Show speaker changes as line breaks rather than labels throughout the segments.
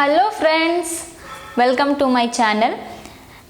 Hello friends, welcome to my channel.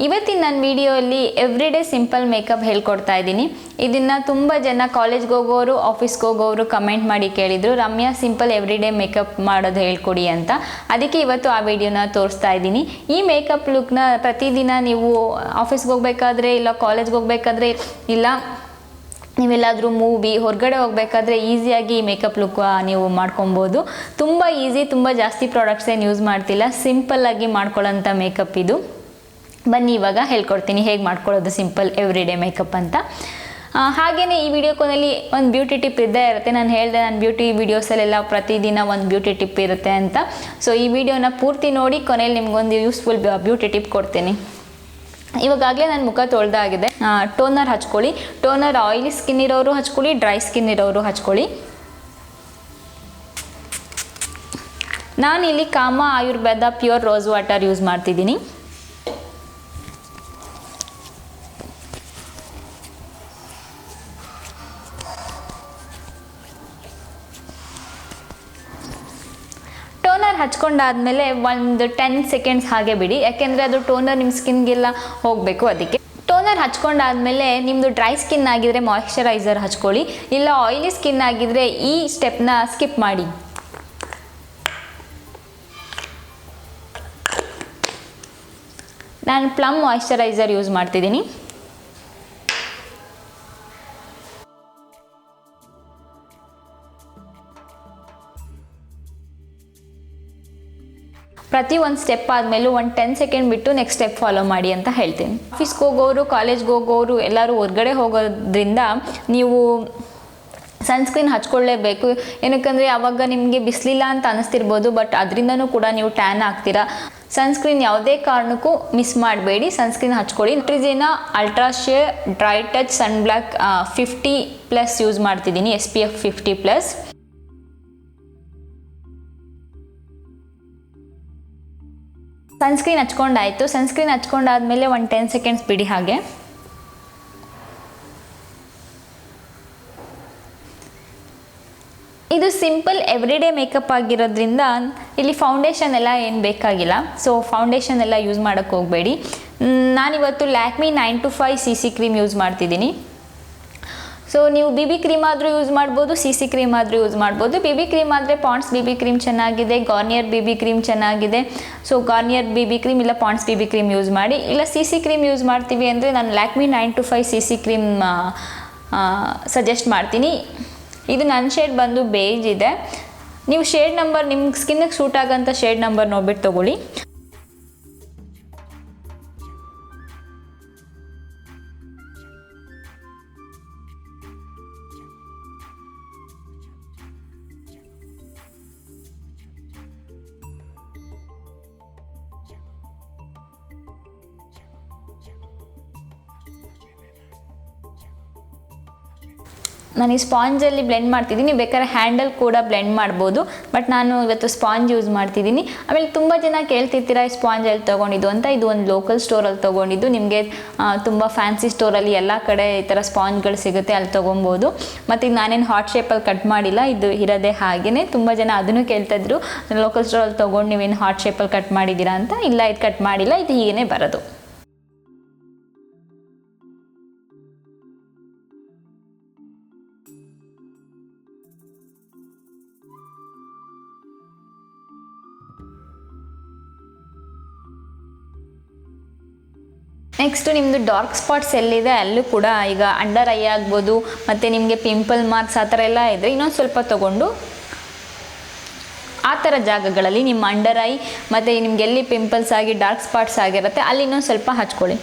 ಇವತ್ತಿನ ನನ್ನ ವಿಡಿಯೋಲಿ ಎವ್ರಿಡೇ ಸಿಂಪಲ್ ಮೇಕಪ್ ಹೇಳ್ಕೊಡ್ತಾ ಇದ್ದೀನಿ. ಇದನ್ನು ತುಂಬ ಜನ ಕಾಲೇಜ್ಗೆ ಹೋಗೋರು, ಆಫೀಸ್ಗೆ ಹೋಗೋರು ಕಮೆಂಟ್ ಮಾಡಿ ಕೇಳಿದರು, ರಮ್ಯಾ ಸಿಂಪಲ್ ಎವ್ರಿಡೇ ಮೇಕಪ್ ಮಾಡೋದು ಹೇಳ್ಕೊಡಿ ಅಂತ. ಅದಕ್ಕೆ ಇವತ್ತು ಆ ವಿಡಿಯೋನ ತೋರಿಸ್ತಾ ಇದ್ದೀನಿ. ಈ ಮೇಕಪ್ ಲುಕ್ನ ಪ್ರತಿದಿನ ನೀವು ಆಫೀಸ್ಗೆ ಹೋಗ್ಬೇಕಾದ್ರೆ, ಇಲ್ಲ ಕಾಲೇಜ್ಗೆ ಹೋಗ್ಬೇಕಾದ್ರೆ, ಇಲ್ಲ ನೀವೆಲ್ಲಾದರೂ ಮೂವಿ ಹೊರಗಡೆ ಹೋಗಬೇಕಾದ್ರೆ ಈಸಿಯಾಗಿ ಮೇಕಪ್ ಲುಕ್ ನೀವು ಮಾಡ್ಕೊಬೋದು. ತುಂಬ ಈಸಿ, ತುಂಬ ಜಾಸ್ತಿ ಪ್ರಾಡಕ್ಟ್ಸ್ ಏನು ಯೂಸ್ ಮಾಡ್ತಿಲ್ಲ, ಸಿಂಪಲ್ಲಾಗಿ ಮಾಡ್ಕೊಳ್ಳೋಂಥ ಮೇಕಪ್ ಇದು. ಬನ್ನಿ ಇವಾಗ ಹೇಳ್ಕೊಡ್ತೀನಿ ಹೇಗೆ ಮಾಡ್ಕೊಳ್ಳೋದು ಸಿಂಪಲ್ ಎವ್ರಿಡೇ ಮೇಕಪ್ ಅಂತ. ಹಾಗೆಯೇ ಈ ವಿಡಿಯೋ ಕೊನೆಯಲ್ಲಿ ಒಂದು ಬ್ಯೂಟಿ ಟಿಪ್ ಇದ್ದೇ ಇರುತ್ತೆ. ನಾನು ಹೇಳಿದೆ, ನಾನು ಬ್ಯೂಟಿ ವೀಡಿಯೋಸಲ್ಲೆಲ್ಲ ಪ್ರತಿದಿನ ಒಂದು ಬ್ಯೂಟಿ ಟಿಪ್ ಇರುತ್ತೆ ಅಂತ. ಸೊ ಈ ವಿಡಿಯೋನ ಪೂರ್ತಿ ನೋಡಿ, ಕೊನೆಯಲ್ಲಿ ನಿಮ್ಗೊಂದು ಯೂಸ್ಫುಲ್ ಬ್ಯೂಟಿ ಟಿಪ್ ಕೊಡ್ತೀನಿ. ಇವಾಗಲೇ ನಾನು ಮುಖ ತೊಳೆದಾಗಿದೆ. ಟೋನರ್ ಹಚ್ಕೊಳ್ಳಿ. ಟೋನರ್ ಆಯಿಲಿ ಸ್ಕಿನ್ ಇರೋರು ಹಚ್ಕೊಳ್ಳಿ, ಡ್ರೈ ಸ್ಕಿನ್ ಇರೋರು ಹಚ್ಕೊಳ್ಳಿ. ನಾನಿಲ್ಲಿ ಕಾಮ Ayurveda pure rose water use ಮಾಡ್ತಿದ್ದೀನಿ. ಟೋನರ್ ಹಚ್ಕೊಂಡಾದ್ಮೇಲೆ ಒಂದು 10 ಸೆಕೆಂಡ್ಸ್ ಹಾಗೆ ಬಿಡಿ, ಯಾಕೆಂದರೆ ಅದು ಟೋನರ್ ನಿಮ್ಮ ಸ್ಕಿನ್ಗೆಲ್ಲ ಹೋಗಬೇಕು. ಅದಕ್ಕೆ ಟೋನರ್ ಹಚ್ಕೊಂಡಾದ್ಮೇಲೆ ನಿಮ್ಮದು ಡ್ರೈ ಸ್ಕಿನ್ ಆಗಿದ್ರೆ ಮಾಯಿಶ್ಚರೈಸರ್ ಹಚ್ಕೊಳ್ಳಿ, ಇಲ್ಲ ಆಯಿಲಿ ಸ್ಕಿನ್ ಆಗಿದ್ರೆ ಈ ಸ್ಟೆಪ್ನ ಸ್ಕಿಪ್ ಮಾಡಿ. ನಾನು ಪ್ಲಮ್ ಮಾಯಿಶ್ಚರೈಸರ್ ಯೂಸ್ ಮಾಡ್ತಿದ್ದೀನಿ. ಪ್ರತಿ ಒಂದು ಸ್ಟೆಪ್ ಆದಮೇಲೂ ಒಂದು 10 ಸೆಕೆಂಡ್ ಬಿಟ್ಟು ನೆಕ್ಸ್ಟ್ ಸ್ಟೆಪ್ ಫಾಲೋ ಮಾಡಿ ಅಂತ ಹೇಳ್ತೀನಿ. ಆಫೀಸ್ಗೆ ಹೋಗೋರು, ಕಾಲೇಜ್ಗೆ ಹೋಗೋರು, ಎಲ್ಲರೂ ಹೊರಗಡೆ ಹೋಗೋದ್ರಿಂದ ನೀವು ಸನ್ಸ್ಕ್ರೀನ್ ಹಚ್ಕೊಳ್ಳೇಬೇಕು. ಏನಕ್ಕಂದರೆ ಆವಾಗ ನಿಮಗೆ ಬಿಸಿಲಿಲ್ಲ ಅಂತ ಅನ್ನಿಸ್ತಿರ್ಬೋದು, ಬಟ್ ಅದರಿಂದನೂ ಕೂಡ ನೀವು ಟ್ಯಾನ್ ಆಗ್ತೀರಾ. ಸನ್ಸ್ಕ್ರೀನ್ ಯಾವುದೇ ಕಾರಣಕ್ಕೂ ಮಿಸ್ ಮಾಡಬೇಡಿ, ಸನ್ಸ್ಕ್ರೀನ್ ಹಚ್ಕೊಳ್ಳಿ. Neutrogena ultra sheer dry touch sun block 50+ use ಮಾಡ್ತಿದ್ದೀನಿ, SPF 50+. ಸನ್ಸ್ಕ್ರೀನ್ ಹಚ್ಕೊಂಡಾಯಿತು. ಸನ್ಸ್ಕ್ರೀನ್ ಹಚ್ಕೊಂಡಾದ್ಮೇಲೆ ಒಂದು 10 ಸೆಕೆಂಡ್ಸ್ ಬಿಡಿ ಹಾಗೆ. ಇದು ಸಿಂಪಲ್ ಎವ್ರಿಡೇ ಮೇಕಪ್ ಆಗಿರೋದ್ರಿಂದ ಇಲ್ಲಿ ಫೌಂಡೇಶನ್ ಎಲ್ಲ ಏನು ಬೇಕಾಗಿಲ್ಲ. ಸೊ ಫೌಂಡೇಶನ್ ಎಲ್ಲ ಯೂಸ್ ಮಾಡೋಕ್ಕೆ ಹೋಗಬೇಡಿ. ನಾನಿವತ್ತು ಲ್ಯಾಕ್ಮಿ 925 CC ಕ್ರೀಮ್ ಯೂಸ್ ಮಾಡ್ತಿದ್ದೀನಿ. ಸೊ ನೀವು BB ಕ್ರೀಮ್ ಆದರೂ ಯೂಸ್ ಮಾಡ್ಬೋದು, CC ಕ್ರೀಮ್ ಆದರೂ ಯೂಸ್ ಮಾಡ್ಬೋದು. BB ಕ್ರೀಮ್ ಆದರೆ ಪಾಂಡ್ಸ್ BB ಕ್ರೀಮ್ ಚೆನ್ನಾಗಿದೆ, ಗಾರ್ನಿಯರ್ BB ಕ್ರೀಮ್ ಚೆನ್ನಾಗಿದೆ. ಸೊ ಗಾರ್ನಿಯರ್ BB ಕ್ರೀಮ್ ಇಲ್ಲ ಪಾಂಡ್ಸ್ BB ಕ್ರೀಮ್ ಯೂಸ್ ಮಾಡಿ. ಇಲ್ಲ CC ಕ್ರೀಮ್ ಯೂಸ್ ಮಾಡ್ತೀವಿ ಅಂದರೆ ನಾನು ಲ್ಯಾಕ್ಮಿ 925 CC ಕ್ರೀಮ್ ಸಜೆಸ್ಟ್ ಮಾಡ್ತೀನಿ. ಇದು ನನ್ನ ಶೇಡ್ ಬಂದು ಬೇಜ್ ಇದೆ. ನೀವು ಶೇಡ್ ನಂಬರ್ ನಿಮ್ಮ ಸ್ಕಿನ್ನಿಗೆ ಸೂಟ್ ಆಗೋಂಥ ಶೇಡ್ ನಂಬರ್ ನೋಡ್ಬಿಟ್ಟು ತೊಗೊಳ್ಳಿ. ನಾನು ಈ ಸ್ಪಾಂಜಲ್ಲಿ ಬ್ಲೆಂಡ್ ಮಾಡ್ತಿದ್ದೀನಿ. ಬೇಕಾದ್ರೆ ಹ್ಯಾಂಡಲ್ ಕೂಡ ಬ್ಲೆಂಡ್ ಮಾಡ್ಬೋದು, ಬಟ್ ನಾನು ಇವತ್ತು ಸ್ಪಾಂಜ್ ಯೂಸ್ ಮಾಡ್ತಿದ್ದೀನಿ. ಆಮೇಲೆ ತುಂಬ ಜನ ಕೇಳ್ತಿರ್ತೀರ ಈ ಸ್ಪಾಂಜ್ ಎಲ್ಲಿ ತೊಗೊಂಡಿದ್ದು ಅಂತ. ಇದು ಒಂದು ಲೋಕಲ್ ಸ್ಟೋರಲ್ಲಿ ತೊಗೊಂಡಿದ್ದು. ನಿಮಗೆ ತುಂಬ ಫ್ಯಾನ್ಸಿ ಸ್ಟೋರಲ್ಲಿ ಎಲ್ಲ ಕಡೆ ಈ ಥರ ಸ್ಪಾಂಜ್ಗಳು ಸಿಗುತ್ತೆ, ಅಲ್ಲಿ ತೊಗೊಬೋದು. ಮತ್ತು ಇದು ನಾನೇನು ಹಾರ್ಟ್ ಶೇಪಲ್ಲಿ ಕಟ್ ಮಾಡಿಲ್ಲ, ಇದು ಇರೋದೇ ಹಾಗೆಯೇ. ತುಂಬ ಜನ ಅದನ್ನು ಕೇಳ್ತಾಯಿದ್ರು, ಲೋಕಲ್ ಸ್ಟೋರಲ್ಲಿ ತೊಗೊಂಡು ನೀವೇನು ಹಾರ್ಟ್ ಶೇಪಲ್ಲಿ ಕಟ್ ಮಾಡಿದ್ದೀರಾ ಅಂತ. ಇಲ್ಲ, ಇದು ಕಟ್ ಮಾಡಿಲ್ಲ, ಇದು ಹೀಗೇ ಬರೋದು. ನೆಕ್ಸ್ಟು ನಿಮ್ಮದು ಡಾರ್ಕ್ ಸ್ಪಾಟ್ಸ್ ಎಲ್ಲಿದೆ ಅಲ್ಲೂ ಕೂಡ, ಈಗ ಅಂಡರ್ ಐ ಆಗ್ಬೋದು, ಮತ್ತು ನಿಮಗೆ ಪಿಂಪಲ್ ಮಾರ್ಕ್ಸ್ ಆ ಥರ ಎಲ್ಲ ಇದ್ದರೆ ಇನ್ನೊಂದು ಸ್ವಲ್ಪ ತೊಗೊಂಡು ಆ ಥರ ಜಾಗಗಳಲ್ಲಿ ನಿಮ್ಮ ಅಂಡರ್ ಐ ಮತ್ತು ನಿಮ್ಗೆ ಎಲ್ಲಿ ಪಿಂಪಲ್ಸ್ ಆಗಿ ಡಾರ್ಕ್ ಸ್ಪಾಟ್ಸ್ ಆಗಿರುತ್ತೆ ಅಲ್ಲಿ ಇನ್ನೊಂದು ಸ್ವಲ್ಪ ಹಚ್ಕೊಳ್ಳಿ.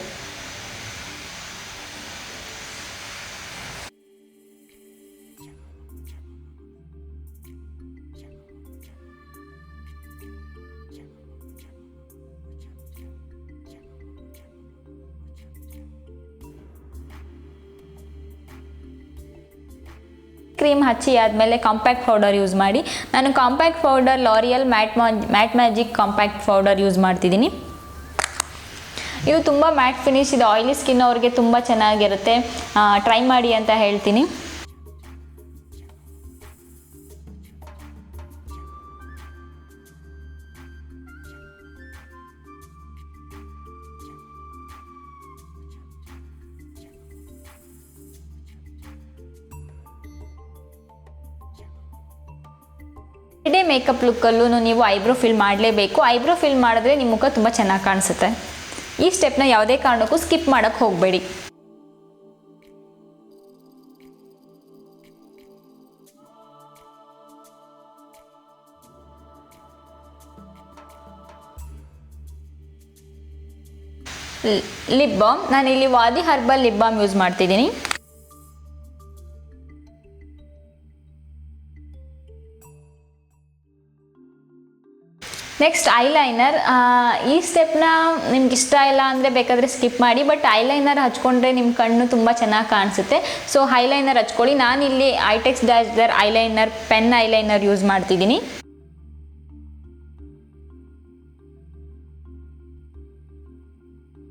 ಕ್ರೀಮ್ ಹಚ್ಚಿ ಆದಮೇಲೆ ಕಾಂಪ್ಯಾಕ್ಟ್ ಪೌಡರ್ ಯೂಸ್ ಮಾಡಿ. ನಾನು compact powder L'Oreal mat magic compact powder use ಮಾಡ್ತಿದ್ದೀನಿ. ಇದು ತುಂಬ ಮ್ಯಾಟ್ ಫಿನಿಶ್ ಇದೆ, ಆಯಿಲಿ ಸ್ಕಿನ್ ಅವ್ರಿಗೆ ತುಂಬ ಚೆನ್ನಾಗಿರುತ್ತೆ, ಟ್ರೈ ಮಾಡಿ ಅಂತ ಹೇಳ್ತೀನಿ. ಡೇ ಮೇಕಪ್ ಲುಕ್ಕಲ್ಲೂ ನೀವು ಐಬ್ರೋ ಫಿಲ್ ಮಾಡಲೇಬೇಕು. ಐಬ್ರೋ ಫಿಲ್ ಮಾಡಿದ್ರೆ ನಿಮ್ಮ ಮುಖ ತುಂಬ ಚೆನ್ನಾಗಿ ಕಾಣಿಸುತ್ತೆ. ಈ ಸ್ಟೆಪ್ನ ಯಾವುದೇ ಕಾರಣಕ್ಕೂ ಸ್ಕಿಪ್ ಮಾಡೋಕ್ಕೆ ಹೋಗಬೇಡಿ. ಲಿಪ್ ಬಾಮ್, ನಾನಿಲ್ಲಿ ವಾದಿ ಹರ್ಬಲ್ ಲಿಪ್ ಬಾಮ್ ಯೂಸ್ ಮಾಡ್ತಿದ್ದೀನಿ. Next eyeliner. ಈ ಸ್ಟೆಪ್ನ ನಿಮ್ಗೆ ಇಷ್ಟ ಇಲ್ಲ ಅಂದರೆ ಬೇಕಾದರೆ ಸ್ಕಿಪ್ ಮಾಡಿ, ಬಟ್ ಐಲೈನರ್ ಹಚ್ಕೊಂಡ್ರೆ ನಿಮ್ಮ ಕಣ್ಣು ತುಂಬ ಚೆನ್ನಾಗಿ ಕಾಣಿಸುತ್ತೆ. ಸೊ ಐಲೈನರ್ ಹಚ್ಕೊಳ್ಳಿ. ನಾನಿಲ್ಲಿ Eyetex dazzler eyeliner pen eyeliner use ಮಾಡ್ತಿದ್ದೀನಿ.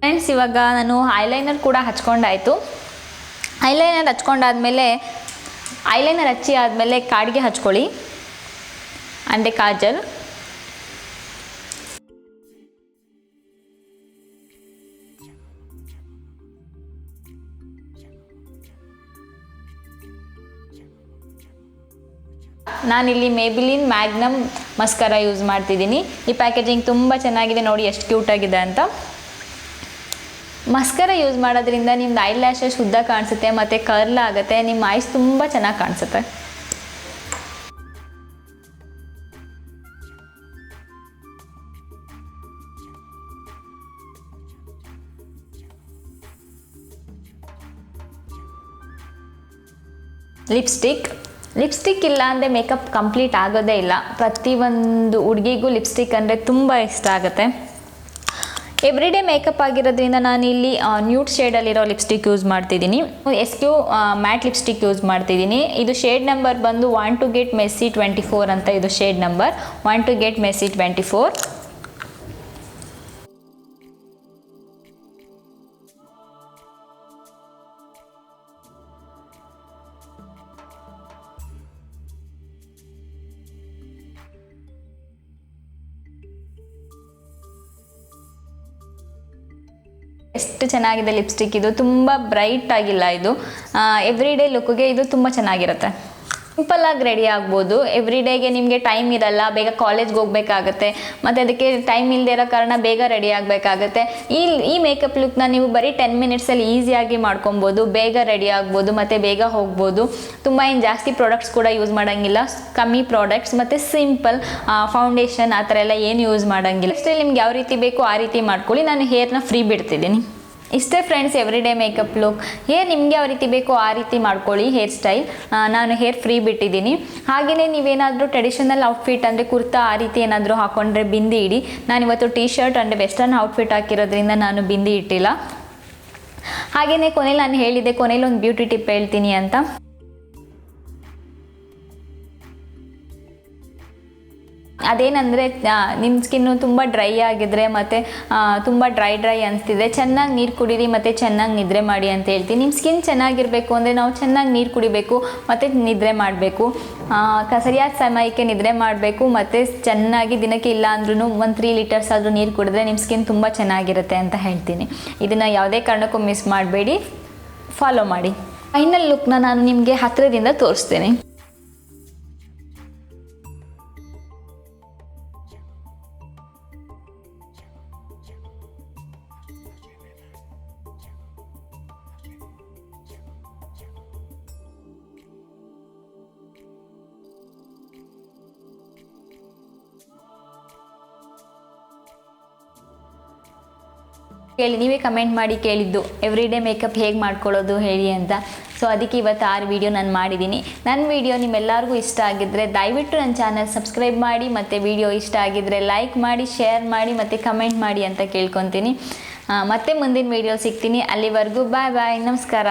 ಫ್ರೆಂಡ್ಸ್, ಇವಾಗ ನಾನು ಐಲೈನರ್ ಕೂಡ ಹಚ್ಕೊಂಡಾಯಿತು. ಐಲೈನರ್ ಹಚ್ಕೊಂಡಾದ್ಮೇಲೆ ಐಲೈನರ್ ಹಚ್ಚಿ ಆದಮೇಲೆ ಕಾಡಿಗೆ ಹಚ್ಕೊಳ್ಳಿ, ಅಂದರೆ ಕಾಜಲ್. ನಾನಿಲ್ಲಿ ಮೇಬಿಲಿನ್ ಮ್ಯಾಗ್ನಮ್ ಮಸ್ಕರ ಯೂಸ್ ಮಾಡ್ತಿದ್ದೀನಿ. ಈ ಪ್ಯಾಕೇಜಿಂಗ್ ತುಂಬ ಚೆನ್ನಾಗಿದೆ, ನೋಡಿ ಎಷ್ಟು ಕ್ಯೂಟಾಗಿದೆ ಅಂತ. ಮಸ್ಕರ ಯೂಸ್ ಮಾಡೋದ್ರಿಂದ ನಿಮ್ದು ಐ ಲ್ಯಾಶಸ್ ಉದ್ದ ಕಾಣಿಸುತ್ತೆ ಮತ್ತು ಕರ್ಲ್ ಆಗುತ್ತೆ, ನಿಮ್ಮ ಐಸ್ ತುಂಬ ಚೆನ್ನಾಗಿ ಕಾಣಿಸುತ್ತೆ. ಲಿಪ್ಸ್ಟಿಕ್ ಇಲ್ಲ ಅಂದರೆ ಮೇಕಪ್ ಕಂಪ್ಲೀಟ್ ಆಗೋದೇ ಇಲ್ಲ. ಪ್ರತಿಯೊಂದು ಹುಡುಗಿಗೂ ಲಿಪ್ಸ್ಟಿಕ್ ಅಂದರೆ ತುಂಬ ಇಷ್ಟ ಆಗುತ್ತೆ. ಎವ್ರಿಡೇ ಮೇಕಪ್ ಆಗಿರೋದ್ರಿಂದ ನಾನಿಲ್ಲಿ ನ್ಯೂಡ್ ಶೇಡಲ್ಲಿರೋ ಲಿಪ್ಸ್ಟಿಕ್ ಯೂಸ್ ಮಾಡ್ತಿದ್ದೀನಿ. SQ ಮ್ಯಾಟ್ ಲಿಪ್ಸ್ಟಿಕ್ ಯೂಸ್ ಮಾಡ್ತಿದ್ದೀನಿ. ಇದು ಶೇಡ್ ನಂಬರ್ ಬಂದು 1 to get messy 24 ಅಂತ. ಇದು shade number 1 to get messy 24. ಎಷ್ಟು ಚೆನ್ನಾಗಿದೆ ಲಿಪ್ಸ್ಟಿಕ್. ಇದು ತುಂಬ ಬ್ರೈಟ್ ಆಗಿಲ್ಲ. ಇದು ಎವ್ರಿಡೇ ಲುಕ್ಗೆ ಇದು ತುಂಬ ಚೆನ್ನಾಗಿರುತ್ತೆ. ಸಿಂಪಲ್ಲಾಗಿ ರೆಡಿ ಆಗ್ಬೋದು. ಎವ್ರಿಡೇಗೆ ನಿಮಗೆ ಟೈಮ್ ಇರಲ್ಲ, ಬೇಗ ಕಾಲೇಜ್ಗೆ ಹೋಗಬೇಕಾಗತ್ತೆ, ಮತ್ತು ಅದಕ್ಕೆ ಟೈಮ್ ಇಲ್ಲದೆ ಇರೋ ಕಾರಣ ಬೇಗ ರೆಡಿ ಆಗಬೇಕಾಗತ್ತೆ. ಈ ಮೇಕಪ್ ಲುಕ್ನ ನೀವು ಬರೀ 10 ಮಿನಿಟ್ಸಲ್ಲಿ ಈಸಿಯಾಗಿ ಮಾಡ್ಕೊಬೋದು, ಬೇಗ ರೆಡಿ ಆಗ್ಬೋದು ಮತ್ತು ಬೇಗ ಹೋಗ್ಬೋದು. ತುಂಬ ಏನು ಜಾಸ್ತಿ ಪ್ರಾಡಕ್ಟ್ಸ್ ಕೂಡ ಯೂಸ್ ಮಾಡೋಂಗಿಲ್ಲ, ಕಮ್ಮಿ ಪ್ರಾಡಕ್ಟ್ಸ್ ಮತ್ತು ಸಿಂಪಲ್ ಫೌಂಡೇಶನ್ ಆ ಥರ ಎಲ್ಲ ಏನು ಯೂಸ್ ಮಾಡೋಂಗಿಲ್ಲ. ಅಷ್ಟೇ ನಿಮ್ಗೆ ಯಾವ ರೀತಿ ಬೇಕೋ ಆ ರೀತಿ ಮಾಡ್ಕೊಳ್ಳಿ. ನಾನು ಹೇರ್ನ ಫ್ರೀ ಬಿಡ್ತಿದ್ದೀನಿ. ಇಷ್ಟೇ friends everyday makeup look. Hair ನಿಮಗೆ ಯಾವ ರೀತಿ ಬೇಕೋ ಆ ರೀತಿ ಮಾಡ್ಕೊಳ್ಳಿ ಹೇರ್ ಸ್ಟೈಲ್. ನಾನು ಹೇರ್ ಫ್ರೀ ಬಿಟ್ಟಿದ್ದೀನಿ. ಹಾಗೆಯೇ ನೀವೇನಾದರೂ ಟ್ರೆಡಿಷನಲ್ ಔಟ್ಫಿಟ್ ಅಂದರೆ ಕುರ್ತಾ ಆ ರೀತಿ ಏನಾದರೂ ಹಾಕ್ಕೊಂಡ್ರೆ ಬಿಂದಿ ಇಡಿ. ನಾನಿವತ್ತು ಟೀ ಶರ್ಟ್ ಅಂದರೆ ವೆಸ್ಟರ್ನ್ ಔಟ್ಫಿಟ್ ಹಾಕಿರೋದ್ರಿಂದ ನಾನು ಬಿಂದಿ ಇಟ್ಟಿಲ್ಲ. ಹಾಗೆಯೇ ಕೊನೆಯಲ್ಲಿ ನಾನು ಹೇಳಿದೆ, ಕೊನೆಯಲ್ಲಿ ಒಂದು ಬ್ಯೂಟಿ ಟಿಪ್ ಹೇಳ್ತೀನಿ ಅಂತ. ಅದೇನೆಂದರೆ ನಿಮ್ಮ ಸ್ಕಿನ್ನು ತುಂಬ ಡ್ರೈ ಆಗಿದ್ರೆ ಮತ್ತು ತುಂಬ ಡ್ರೈ ಅನಿಸ್ತಿದೆ, ಚೆನ್ನಾಗಿ ನೀರು ಕುಡೀರಿ ಮತ್ತು ಚೆನ್ನಾಗಿ ನಿದ್ರೆ ಮಾಡಿ ಅಂತ ಹೇಳ್ತೀನಿ. ನಿಮ್ಮ ಸ್ಕಿನ್ ಚೆನ್ನಾಗಿರಬೇಕು ಅಂದರೆ ನಾವು ಚೆನ್ನಾಗಿ ನೀರು ಕುಡಿಬೇಕು ಮತ್ತು ನಿದ್ರೆ ಮಾಡಬೇಕು. ಸರಿಯಾದ ಸಮಯಕ್ಕೆ ನಿದ್ರೆ ಮಾಡಬೇಕು ಮತ್ತು ಚೆನ್ನಾಗಿ ದಿನಕ್ಕೆ ಇಲ್ಲ ಅಂದ್ರೂ 1-3 ಲೀಟರ್ಸ್ ಆದರೂ ನೀರು ಕುಡಿದ್ರೆ ನಿಮ್ಮ ಸ್ಕಿನ್ ತುಂಬ ಚೆನ್ನಾಗಿರುತ್ತೆ ಅಂತ ಹೇಳ್ತೀನಿ. ಇದನ್ನು ಯಾವುದೇ ಕಾರಣಕ್ಕೂ ಮಿಸ್ ಮಾಡಬೇಡಿ, ಫಾಲೋ ಮಾಡಿ. ಫೈನಲ್ ಲುಕ್ನ ನಾನು ನಿಮಗೆ ಹತ್ತಿರದಿಂದ ತೋರಿಸ್ತೀನಿ. ನೀವೇ ಕಮೆಂಟ್ ಮಾಡಿ ಕೇಳಿದ್ದು ಎವ್ರಿಡೇ ಮೇಕಪ್ ಹೇಗೆ ಮಾಡ್ಕೊಳ್ಳೋದು ಹೇಳಿ ಅಂತ. ಸೊ ಅದಕ್ಕೆ ಇವತ್ತು 6 ವಿಡಿಯೋ ನಾನು ಮಾಡಿದ್ದೀನಿ. ನನ್ನ ವಿಡಿಯೋ ನಿಮ್ಮೆಲ್ಲರಿಗೂ ಇಷ್ಟ ಆಗಿದ್ದರೆ ದಯವಿಟ್ಟು ನನ್ನ ಚಾನಲ್ ಸಬ್ಸ್ಕ್ರೈಬ್ ಮಾಡಿ, ಮತ್ತು ವಿಡಿಯೋ ಇಷ್ಟ ಆಗಿದ್ದರೆ ಲೈಕ್ ಮಾಡಿ, ಶೇರ್ ಮಾಡಿ ಮತ್ತು ಕಮೆಂಟ್ ಮಾಡಿ ಅಂತ ಕೇಳ್ಕೊತೀನಿ. ಮತ್ತೆ ಮುಂದಿನ ವಿಡಿಯೋ ಸಿಗ್ತೀನಿ. ಅಲ್ಲಿವರೆಗೂ ಬಾಯ್ ಬಾಯ್, ನಮಸ್ಕಾರ.